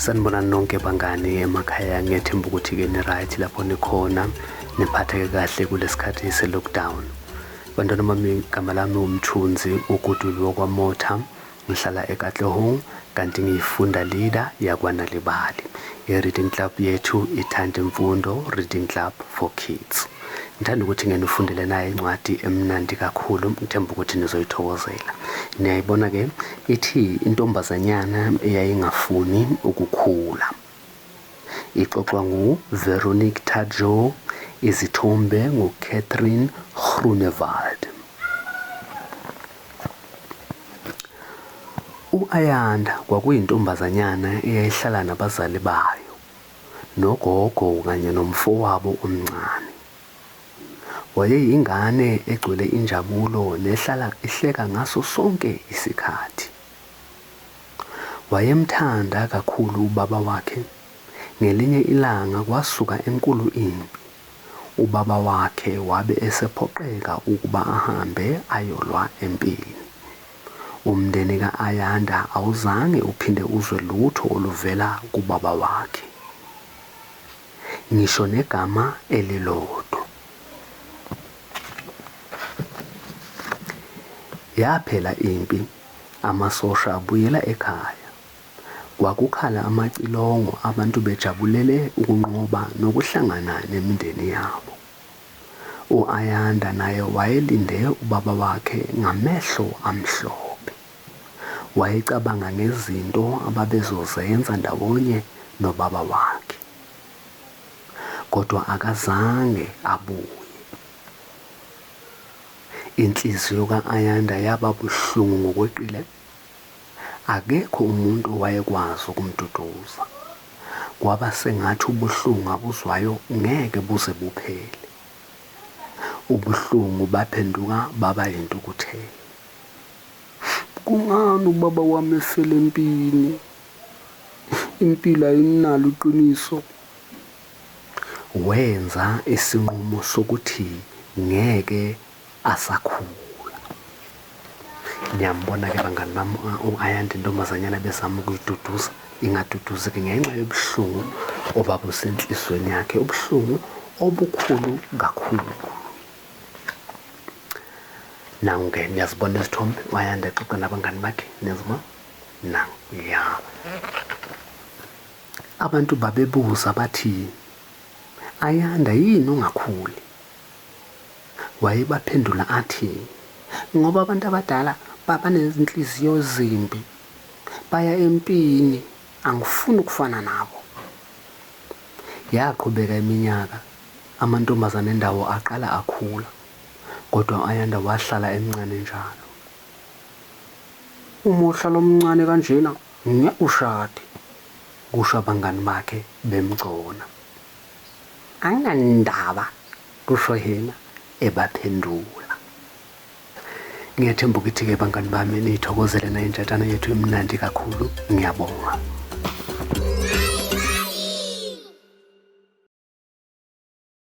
Sanibona nonke bangani emakhaya, ngiyethemba ukuthi ke ni right lapho nikhona, niphatheke kahle kulesikhathi se-lockdown. Bantwana bami, igama lami uMthunzi Motha, ngihlala eKatlehong kanti ngiyifunda leader yakwaNalibali. I-reading club yethu ithanda imfundo, reading club for kids. Ngithanda ukuthi ngenifundele naye incwadi emnandi kakhulu, ngithemba ukuthi nizoyithokozela. Niyayibona ke ithi intombazanyana eyayingafuni ukukhula. Ixoxwa nguVeronique Tajo, izithombe nguCatherine Groenewald. U-Ayanda kwakuyintombazanyana eyayihlala nabazali bayo, nogogo kanye nomfowabo omncane. Wayeyingane egcwele injabulo nehlala ihleka ngaso sonke isikhathi. Wayemthanda kakhulu ubaba wakhe. Ngelinye ilanga kwasuka enkulu impi. Ubaba wakhe wabe esephoqeka ukuba ahambe ayolwa empini. Umndeni ka-Ayanda awuzange uphinde uzwe lutho oluvela kubaba wakhe, ngisho negama elilodwa. Yaphela impi, amasosha abuyela ekhaya. Kwakukhala amacilongo, abantu bejabulele ukunqoba nokuhlangana nemindeni yabo. U-Ayanda naye wayelinde ubaba wakhe ngamehlo amhlophe. Wayecabanga ngezinto ababezozenza ndawonye nobaba wakhe, kodwa akazange abuye. Inhliziyo ka-Ayanda yaba buhlungu ngokweqile. Akekho umuntu owayekwazi ukumduduza. Kwaba sengathi ubuhlungu abuzwayo ngeke buze buphele. Ubuhlungu baphenduka baba yintukuthelo. Kungani ubaba wami efele empini? Impilo ayinalo iqiniso. Wenza isinqumo sokuthi ngeke asakhula. Niyambona ke bangani bami, u-Ayanda intombazanyana bezama ukuyiduduza, ingaduduzeki ngenxa yobuhlungu obabusenhlizweni yakhe, ubuhlungu obukhulu kakhulu. Nangu-ke niyazibona izithombe, u-Ayanda exoxa nabangani bakhe, niyazibona? Nangu, ya. Abantu babebuza bathi, Ayanda yini ungakhuli? Wayebaphendula athi, ngoba abantu abadala banezinhliziyo zimbi, baya empini, angifuni ukufana nabo. Yaqhubeka iminyaka, amantombazane endawo aqala akhula, kodwa u-Ayanda wahlala emncane njalo. Uma uhlala omncane kanjena, ngeke ushade, kusho abangani bakhe bemgcona. Anginandaba, kusho yena ebaphendula. Ngiyathemba ukuthi-ke bangani bami niyithokozele nayo intshatshana yethu emnandi kakhulu. Ngiyabonga.